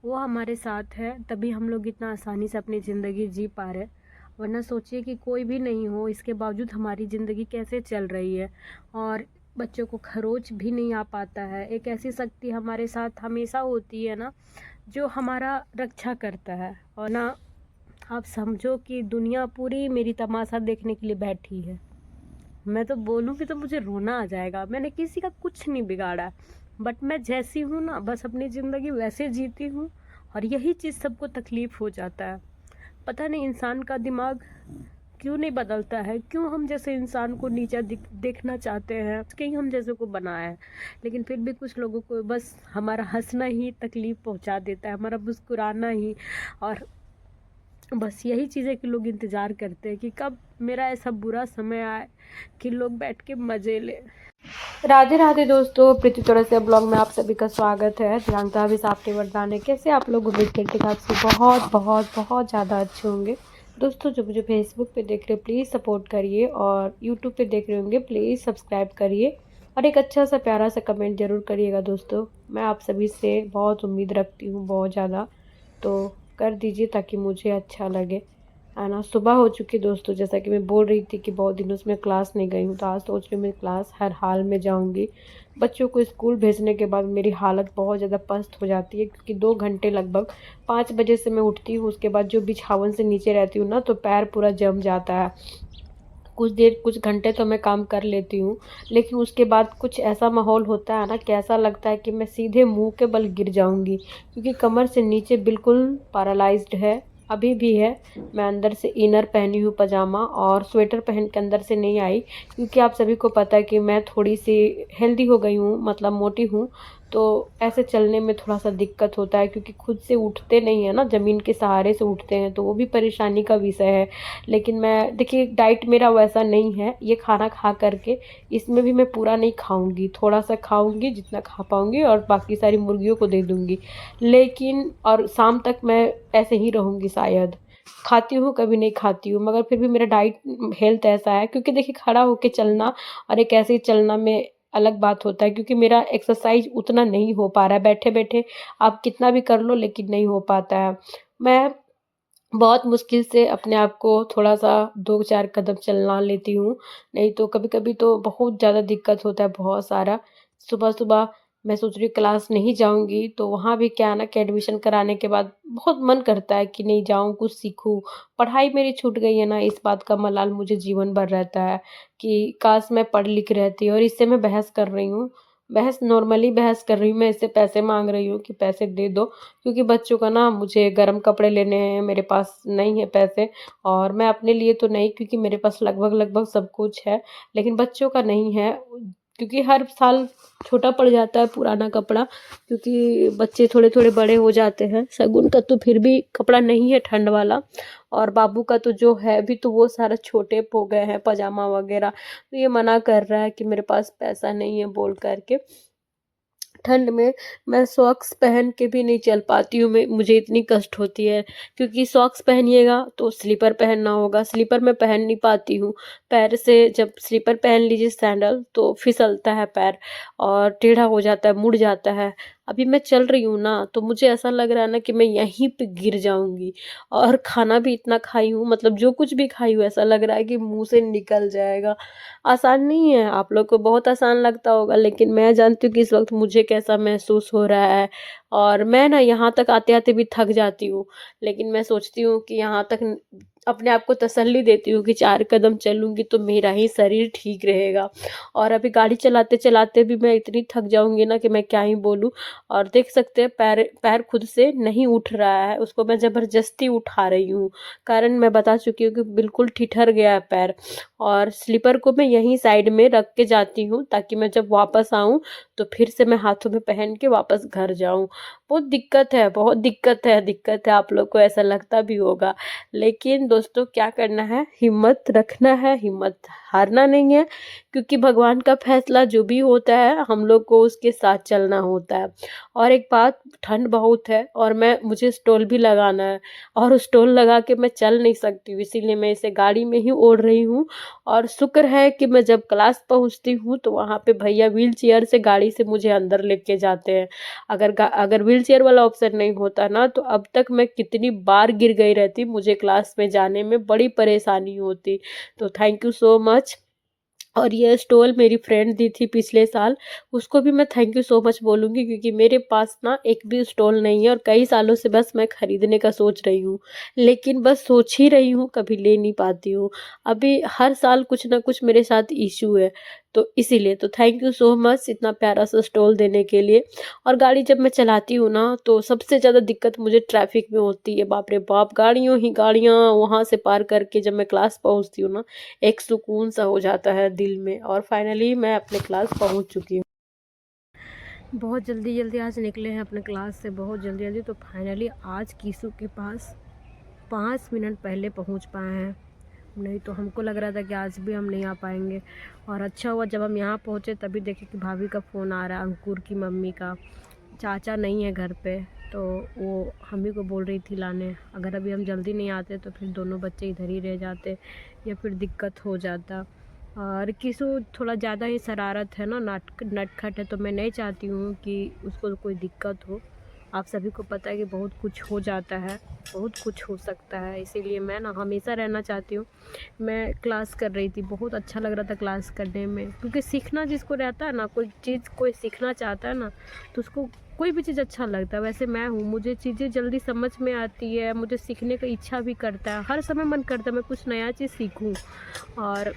वो हमारे साथ है, तभी हम लोग इतना आसानी से अपनी ज़िंदगी जी पा रहे हैं। वरना सोचिए कि कोई भी नहीं हो, इसके बावजूद हमारी ज़िंदगी कैसे चल रही है। और बच्चों को खरोच भी नहीं आ पाता है। एक ऐसी शक्ति हमारे साथ हमेशा होती है ना, जो हमारा रक्षा करता है। और ना, आप समझो कि दुनिया पूरी मेरी तमाशा देखने के लिए बैठी है। मैं तो बोलूँगी तो मुझे रोना आ जाएगा। मैंने किसी का कुछ नहीं बिगाड़ा, बट मैं जैसी हूँ ना, बस अपनी ज़िंदगी वैसे जीती हूँ। और यही चीज़ सबको तकलीफ़ हो जाता है। पता नहीं इंसान का दिमाग क्यों नहीं बदलता है, क्यों हम जैसे इंसान को नीचा देखना चाहते हैं, कहीं हम जैसे को बनाया है। लेकिन फिर भी कुछ लोगों को बस हमारा हंसना ही तकलीफ़ पहुंचा देता है, हमारा मुस्कुराना ही। और बस यही चीज़ें कि लोग इंतज़ार करते हैं कि कब मेरा ऐसा बुरा समय आए कि लोग बैठ के मज़े लें। राधे राधे दोस्तों, प्रीति तुलसिया ब्लॉग में आप सभी का स्वागत है। जानता भी साफ्टी वरदान है। कैसे आप लोग? उम्मीद करते हैं आपसे बहुत बहुत बहुत ज़्यादा अच्छे होंगे। दोस्तों, जो मुझे फेसबुक पे देख रहे हो प्लीज़ सपोर्ट करिए, और यूट्यूब पे देख रहे होंगे प्लीज़ सब्सक्राइब करिए, और एक अच्छा सा प्यारा सा कमेंट ज़रूर करिएगा। दोस्तों, मैं आप सभी से बहुत उम्मीद रखती हूँ, बहुत ज़्यादा। तो कर दीजिए ताकि मुझे अच्छा लगे, है ना। सुबह हो चुकी दोस्तों, जैसा कि मैं बोल रही थी कि बहुत दिनों से मैं क्लास नहीं गई हूँ, तो आज सोच रही हूँ मैं क्लास हर हाल में जाऊँगी। बच्चों को स्कूल भेजने के बाद मेरी हालत बहुत ज़्यादा पस्त हो जाती है, क्योंकि 2 घंटे लगभग 5 बजे से मैं उठती हूँ। उसके बाद जो बिछावन से नीचे रहती हूँ ना, तो पैर पूरा जम जाता है। कुछ देर, कुछ घंटे तो मैं काम कर लेती हूँ, लेकिन उसके बाद कुछ ऐसा माहौल होता है ना कि ऐसा लगता है कि मैं सीधे मुंह के बल गिर जाऊंगी, क्योंकि कमर से नीचे बिल्कुल पैरालाइज्ड है, अभी भी है। मैं अंदर से इनर पहनी हूँ, पजामा और स्वेटर पहन के अंदर से नहीं आई, क्योंकि आप सभी को पता है कि मैं थोड़ी सी हेल्दी हो गई हूँ, मतलब मोटी हूँ। तो ऐसे चलने में थोड़ा सा दिक्कत होता है, क्योंकि खुद से उठते नहीं है ना, ज़मीन के सहारे से उठते हैं, तो वो भी परेशानी का विषय है। लेकिन मैं देखिए, डाइट मेरा वैसा नहीं है। ये खाना खा करके इसमें भी मैं पूरा नहीं खाऊंगी, थोड़ा सा खाऊंगी जितना खा पाऊंगी, और बाकी सारी मुर्गियों को दे दूंगी। लेकिन और शाम तक मैं ऐसे ही रहूंगी शायद। खाती हूँ, कभी नहीं खाती हूँ, मगर फिर भी मेरा डाइट हेल्थ ऐसा है, क्योंकि देखिए खड़ा होके चलना और एक ऐसे ही चलना में अलग बात होता है, क्योंकि मेरा एक्सरसाइज उतना नहीं हो पा रहा है। बैठे बैठे आप कितना भी कर लो, लेकिन नहीं हो पाता है। मैं बहुत मुश्किल से अपने आप को थोड़ा-सा 2-4 कदम चलना लेती हूँ, नहीं तो कभी-कभी तो बहुत ज़्यादा दिक्कत होता है, बहुत सारा। सुबह-सुबह मैं सोच रही हूँ क्लास नहीं जाऊँगी, तो वहाँ भी क्या है ना कि एडमिशन कराने के बाद बहुत मन करता है कि नहीं जाऊँ, कुछ सीखूँ। पढ़ाई मेरी छूट गई है ना, इस बात का मलाल मुझे जीवन भर रहता है कि काश मैं पढ़ लिख रहती, और इससे मैं बहस कर रही हूँ। बहस नॉर्मली बहस कर रही हूँ, मैं इससे पैसे माँग रही हूँ कि पैसे दे दो, क्योंकि बच्चों का ना मुझे गर्म कपड़े लेने हैं, मेरे पास नहीं है पैसे। और मैं अपने लिए तो नहीं, क्योंकि मेरे पास लगभग लगभग सब कुछ है, लेकिन बच्चों का नहीं है, क्योंकि हर साल छोटा पड़ जाता है पुराना कपड़ा, क्योंकि बच्चे थोड़े थोड़े बड़े हो जाते हैं। शगुन का तो फिर भी कपड़ा नहीं है ठंड वाला, और बाबू का तो जो है भी, तो वो सारा छोटे हो गए हैं पजामा वगैरह। तो ये मना कर रहा है कि मेरे पास पैसा नहीं है बोल करके। ठंड में मैं सॉक्स पहन के भी नहीं चल पाती हूँ, मैं मुझे इतनी कष्ट होती है, क्योंकि सॉक्स पहनिएगा तो स्लीपर पहनना होगा, स्लीपर मैं पहन नहीं पाती हूँ। पैर से जब स्लीपर पहन लीजिए सैंडल, तो फिसलता है पैर, और टेढ़ा हो जाता है, मुड़ जाता है। अभी मैं चल रही हूँ ना, तो मुझे ऐसा लग रहा है ना कि मैं यहीं पे गिर जाऊंगी। और खाना भी इतना खाई हूँ, मतलब जो कुछ भी खाई हूँ ऐसा लग रहा है कि मुंह से निकल जाएगा। आसान नहीं है, आप लोग को बहुत आसान लगता होगा, लेकिन मैं जानती हूँ कि इस वक्त मुझे कैसा महसूस हो रहा है। और मैं ना यहाँ तक आते आते भी थक जाती हूँ, लेकिन मैं सोचती हूँ कि यहाँ तक अपने आप को तसल्ली देती हूँ कि 4 कदम चलूंगी तो मेरा ही शरीर ठीक रहेगा। और अभी गाड़ी चलाते चलाते भी मैं इतनी थक जाऊंगी ना कि मैं क्या ही बोलूँ। और देख सकते हैं पैर पैर खुद से नहीं उठ रहा है, उसको मैं जबरदस्ती उठा रही हूँ। कारण मैं बता चुकी हूँ कि बिल्कुल ठिठर गया है पैर। और स्लीपर को मैं यहीं साइड में रख के जाती हूँ, ताकि मैं जब वापस आऊँ तो फिर से मैं हाथों में पहन के वापस घर जाऊँ। बहुत दिक्कत है, बहुत दिक्कत है, दिक्कत है। आप लोग को ऐसा लगता भी होगा, लेकिन दोस्तों क्या करना है, हिम्मत रखना है, हिम्मत हारना नहीं है, क्योंकि भगवान का फैसला जो भी होता है हम लोग को उसके साथ चलना होता है। और एक बात, ठंड बहुत है और मुझे स्टॉल भी लगाना है और स्टॉल लगा के मैं चल नहीं सकती हूँ, इसीलिए मैं इसे गाड़ी में ही ओढ़ रही हूँ। और शुक्र है कि मैं जब क्लास पहुँचती हूँ तो वहाँ पे भैया व्हील चेयर से गाड़ी से मुझे अंदर लेके जाते हैं। अगर व्हील चेयर वाला ऑप्शन नहीं होता ना तो अब तक मैं कितनी बार गिर गई रहती, मुझे क्लास में जाने में बड़ी परेशानी होती। तो थैंक यू सो मच। और ये स्टॉल मेरी फ्रेंड दी थी पिछले साल, उसको भी मैं थैंक यू सो मच बोलूँगी, क्योंकि मेरे पास ना एक भी स्टॉल नहीं है और कई सालों से बस मैं खरीदने का सोच रही हूँ, लेकिन बस सोच ही रही हूँ, कभी ले नहीं पाती हूँ। अभी हर साल कुछ ना कुछ मेरे साथ इशू है, तो इसीलिए तो थैंक यू सो मच इतना प्यारा सा स्टॉल देने के लिए। और गाड़ी जब मैं चलाती हूँ ना तो सबसे ज़्यादा दिक्कत मुझे ट्रैफिक में होती है, बाप रे बाप, गाड़ियों ही गाड़ियाँ, वहाँ से पार करके जब मैं क्लास पहुँचती हूँ ना, एक सुकून सा हो जाता है दिल में। और फाइनली मैं अपने क्लास पहुँच चुकी हूँ। बहुत जल्दी जल्दी आज निकले हैं अपने क्लास से, बहुत जल्दी जल्दी। तो फाइनली आज कीसू के पास 5 मिनट पहले पहुँच पाए हैं, नहीं तो हमको लग रहा था कि आज भी हम नहीं आ पाएंगे। और अच्छा हुआ जब हम यहाँ पहुँचे तभी देखे कि भाभी का फ़ोन आ रहा है, अंकुर की मम्मी का। चाचा नहीं है घर पे, तो वो हम ही को बोल रही थी लाने। अगर अभी हम जल्दी नहीं आते तो फिर दोनों बच्चे इधर ही रह जाते या फिर दिक्कत हो जाता। और किसु थोड़ा ज़्यादा ही शरारत है ना, नटखट है, तो मैं नहीं चाहती हूँ कि उसको कोई दिक्कत हो। आप सभी को पता है कि बहुत कुछ हो जाता है, बहुत कुछ हो सकता है, इसीलिए मैं ना हमेशा रहना चाहती हूँ। मैं क्लास कर रही थी, बहुत अच्छा लग रहा था क्लास करने में, क्योंकि सीखना जिसको रहता है ना, कोई चीज़ कोई सीखना चाहता है ना तो उसको कोई भी चीज़ अच्छा लगता है। वैसे मैं हूँ, मुझे चीज़ें जल्दी समझ में आती है, मुझे सीखने का इच्छा भी करता है, हर समय मन करता है मैं कुछ नया चीज़ सीखूँ। और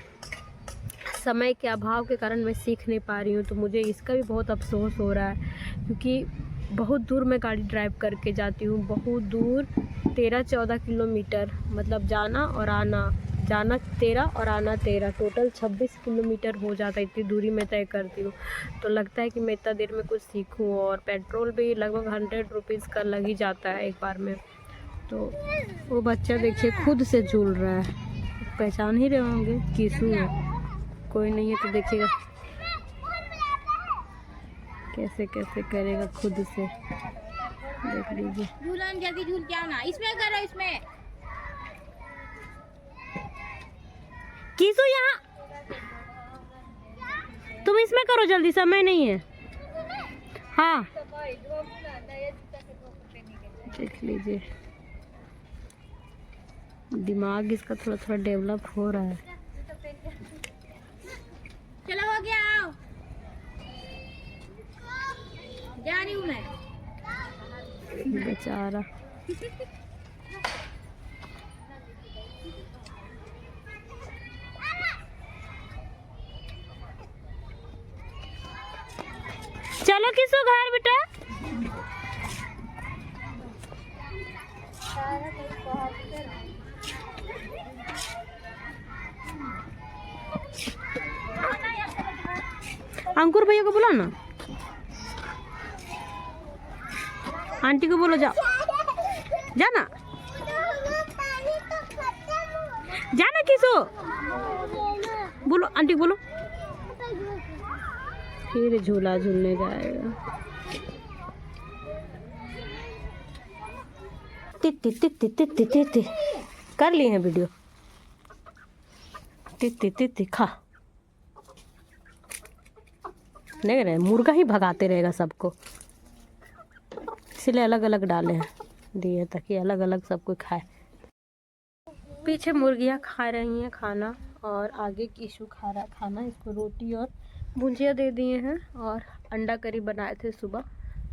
समय के अभाव के कारण मैं सीख नहीं पा रही हूँ, तो मुझे इसका भी बहुत अफसोस हो रहा है, क्योंकि बहुत दूर मैं गाड़ी ड्राइव करके जाती हूँ, बहुत दूर, 13-14 किलोमीटर, मतलब जाना और आना, जाना 13 और आना 13, टोटल 26 किलोमीटर हो जाता है, इतनी दूरी मैं तय करती हूँ। तो लगता है कि मैं इतना देर में कुछ सीखूँ, और पेट्रोल भी लगभग 100 रुपीज़ का लग ही जाता है एक बार में। तो वो बच्चा देखिए खुद से झूल रहा है, पहचान ही रहे होंगे, कीसू है, कोई नहीं है तो देखिएगा कैसे कैसे करेगा खुद से, देख लीजिए। झूलन जल्दी झूल के आओ ना, इसमें करो, इसमें कीसू यहाँ, तुम इसमें करो जल्दी, समय नहीं है। हाँ देख लीजिए, दिमाग इसका थोड़ा थोड़ा डेवलप हो रहा है। चलो हो गया, आओ, जा रही हूँ मैं। बेचारा चलो किसो घर बेटा, अंकुर भैया को बुला ना, आंटी को बोलो जाओ, जाना जाना किसो, बोलो आंटी को बोलो, फिर झूला झूलने जाएगा। तित्ती तित्ती तित्ती तित्ती कर लिए हैं वीडियो, तित्ती तित्ती खा, देख रहे मुर्गा ही भगाते रहेगा सबको, इसलिए अलग अलग डाले हैं दिए ताकि अलग अलग सब कोई खाए। पीछे मुर्गियाँ खा रही हैं खाना और आगे कीशु खा रहा है खाना। इसको रोटी और भुजिया दे दिए हैं और अंडा करी बनाए थे सुबह,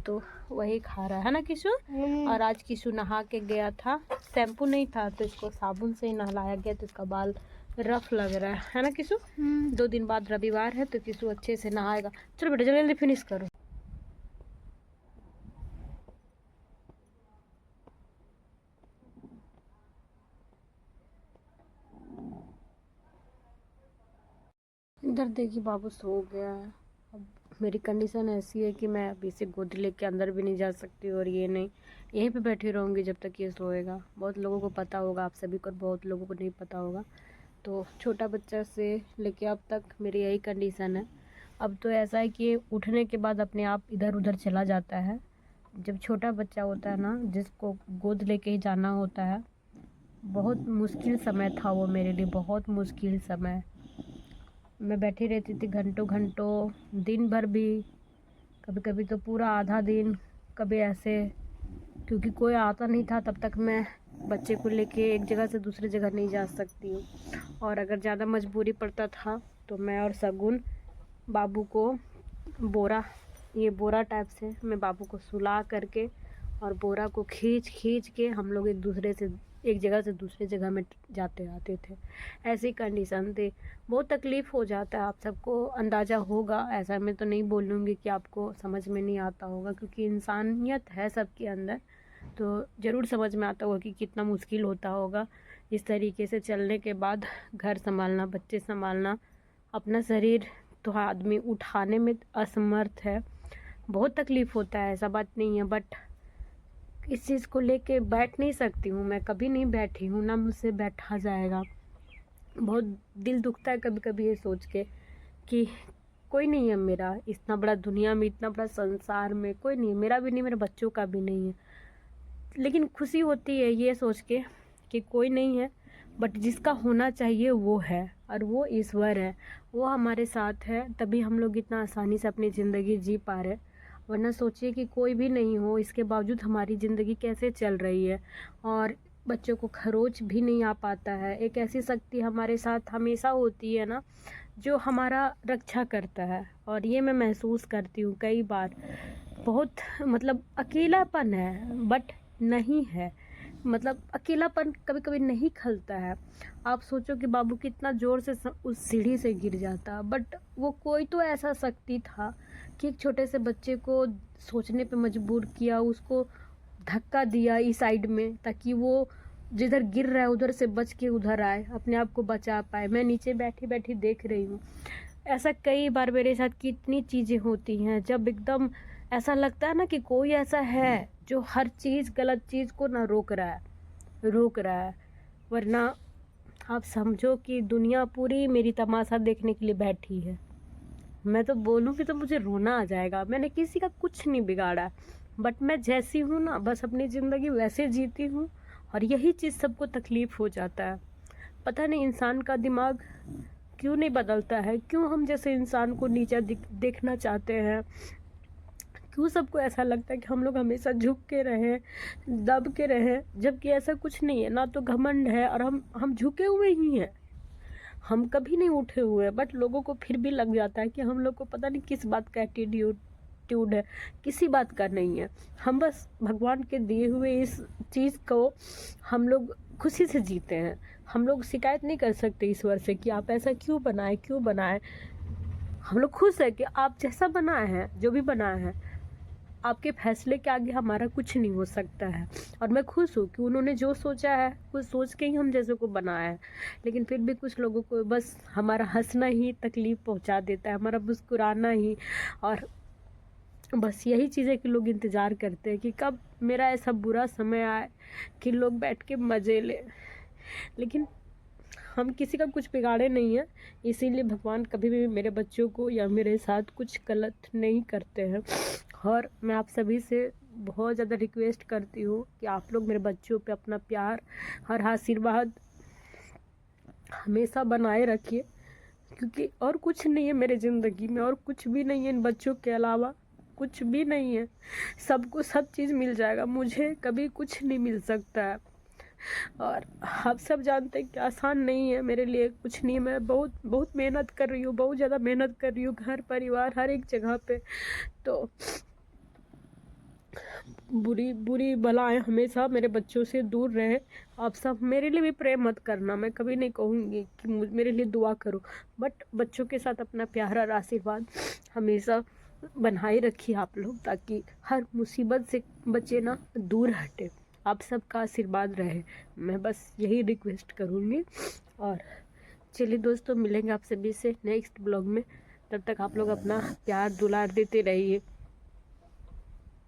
तो वही खा रहा है ना कीशु। और आज कीशु नहा के गया था, शैम्पू नहीं था तो इसको साबुन से ही नहलाया गया, तो इसका बाल रफ लग रहा है ना कीशु। 2 दिन बाद रविवार है तो कीशु अच्छे से नहाएगा। चलो बेटा जल्दी जल्दी फिनिश करो। इधर देखिए बाबू सो गया है, अब मेरी कंडीशन ऐसी है कि मैं अभी इसे गोद लेके अंदर भी नहीं जा सकती और ये नहीं, यहीं पे बैठी रहूँगी जब तक ये सोएगा। बहुत लोगों को पता होगा, आप सभी को, बहुत लोगों को नहीं पता होगा। तो छोटा बच्चा से लेके अब तक मेरी यही कंडीशन है। अब तो ऐसा है कि उठने के बाद अपने आप इधर उधर चला जाता है। जब छोटा बच्चा होता है ना, जिसको गोद लेके ही जाना होता है, बहुत मुश्किल समय था वो मेरे लिए, बहुत मुश्किल समय। मैं बैठी रहती थी घंटों घंटों, दिन भर भी, कभी कभी तो पूरा आधा दिन, कभी ऐसे, क्योंकि कोई आता नहीं था तब तक मैं बच्चे को लेके एक जगह से दूसरी जगह नहीं जा सकती हूँ। और अगर ज़्यादा मजबूरी पड़ता था तो मैं और शगुन बाबू को बोरा टाइप से मैं बाबू को सुला करके और बोरा को खींच खींच के हम लोग एक जगह से दूसरी जगह में जाते आते थे। ऐसी कंडीशन थी। बहुत तकलीफ़ हो जाता है, आप सबको अंदाज़ा होगा। ऐसा मैं तो नहीं बोलूँगी कि आपको समझ में नहीं आता होगा, क्योंकि इंसानियत है सबके अंदर, तो ज़रूर समझ में आता होगा कि कितना मुश्किल होता होगा इस तरीके से चलने के बाद घर संभालना, बच्चे संभालना, अपना शरीर तो आदमी उठाने में असमर्थ है। बहुत तकलीफ़ होता है, ऐसा बात नहीं है, बट इस चीज़ को लेके बैठ नहीं सकती हूँ। मैं कभी नहीं बैठी हूँ, ना मुझसे बैठा जाएगा। बहुत दिल दुखता है कभी कभी ये सोच के कि कोई नहीं है मेरा, इतना बड़ा दुनिया में, इतना बड़ा संसार में कोई नहीं है, मेरा भी नहीं, मेरे बच्चों का भी नहीं है। लेकिन खुशी होती है ये सोच के कि कोई नहीं है, बट जिसका होना चाहिए वो है, और वो ईश्वर है, वो हमारे साथ है, तभी हम लोग इतना आसानी से अपनी ज़िंदगी जी पा रहे। वरना सोचिए कि कोई भी नहीं हो, इसके बावजूद हमारी ज़िंदगी कैसे चल रही है। और बच्चों को खरोच भी नहीं आ पाता है। एक ऐसी शक्ति हमारे साथ हमेशा होती है ना, जो हमारा रक्षा करता है, और ये मैं महसूस करती हूँ कई बार। बहुत मतलब अकेलापन है, बट नहीं है, मतलब अकेलापन कभी कभी नहीं खलता है। आप सोचो कि बाबू कितना ज़ोर से उस सीढ़ी से गिर जाता, बट वो कोई तो ऐसा शक्ति था कि एक छोटे से बच्चे को सोचने पे मजबूर किया, उसको धक्का दिया इस साइड में, ताकि वो जिधर गिर रहा है उधर से बच के उधर आए, अपने आप को बचा पाए। मैं नीचे बैठी बैठी देख रही हूँ। ऐसा कई बार मेरे साथ कितनी चीज़ें होती हैं, जब एकदम ऐसा लगता है ना कि कोई ऐसा है जो हर चीज़, गलत चीज़ को ना रोक रहा है। वरना आप समझो कि दुनिया पूरी मेरी तमाशा देखने के लिए बैठी है। मैं तो बोलूँगी तो मुझे रोना आ जाएगा। मैंने किसी का कुछ नहीं बिगाड़ा, बट मैं जैसी हूँ ना, बस अपनी ज़िंदगी वैसे जीती हूँ, और यही चीज़ सबको तकलीफ़ हो जाता है। पता नहीं इंसान का दिमाग क्यों नहीं बदलता है, क्यों हम जैसे इंसान को नीचा देखना चाहते हैं, क्यों सबको ऐसा लगता है कि हम लोग हमेशा झुक के रहें, दब के रहें, जबकि ऐसा कुछ नहीं है। ना तो घमंड है, और हम झुके हुए ही हैं, हम कभी नहीं उठे हुए, बट लोगों को फिर भी लग जाता है कि हम लोग को पता नहीं किस बात का एटीट्यूड है, किसी बात का नहीं है। हम बस भगवान के दिए हुए इस चीज़ को हम लोग खुशी से जीते हैं। हम लोग शिकायत नहीं कर सकते ईश्वर से कि आप ऐसा क्यों बनाए। हम लोग खुश है कि आप जैसा बनाए हैं, जो भी बनाए हैं, आपके फैसले के आगे हमारा कुछ नहीं हो सकता है। और मैं खुश हूँ कि उन्होंने जो सोचा है वो सोच के ही हम जैसे को बनाया है। लेकिन फिर भी कुछ लोगों को बस हमारा हंसना ही तकलीफ़ पहुँचा देता है, हमारा मुस्कुराना ही, और बस यही चीज़ें कि लोग इंतज़ार करते हैं कि कब मेरा ऐसा बुरा समय आए कि लोग बैठ के मज़े लें। लेकिन हम किसी का कुछ बिगाड़े नहीं हैं, इसीलिए भगवान कभी भी मेरे बच्चों को या मेरे साथ कुछ गलत नहीं करते हैं। और मैं आप सभी से बहुत ज़्यादा रिक्वेस्ट करती हूँ कि आप लोग मेरे बच्चों पे अपना प्यार और आशीर्वाद हमेशा बनाए रखिए, क्योंकि और कुछ नहीं है मेरे ज़िंदगी में, और कुछ भी नहीं है इन बच्चों के अलावा, कुछ भी नहीं है। सबको सब चीज़ मिल जाएगा, मुझे कभी कुछ नहीं मिल सकता है। और आप सब जानते हैं कि आसान नहीं है मेरे लिए, कुछ नहीं। मैं बहुत मेहनत कर रही हूँ, बहुत ज़्यादा मेहनत कर रही हूँ, घर परिवार हर एक जगह पे। तो बुरी बलाएं हमेशा मेरे बच्चों से दूर रहे। आप सब मेरे लिए भी प्रेम मत करना, मैं कभी नहीं कहूँगी कि मेरे लिए दुआ करो, बट बच्चों के साथ अपना प्यार और आशीर्वाद हमेशा बनाए रखिए आप लोग, ताकि हर मुसीबत से बचे ना, दूर हटे। आप सबका आशीर्वाद रहे, मैं बस यही रिक्वेस्ट करूँगी। और चलिए दोस्तों, मिलेंगे आप सभी से नेक्स्ट ब्लॉग में। तब तक आप लोग अपना प्यार दुलार देते रहिए।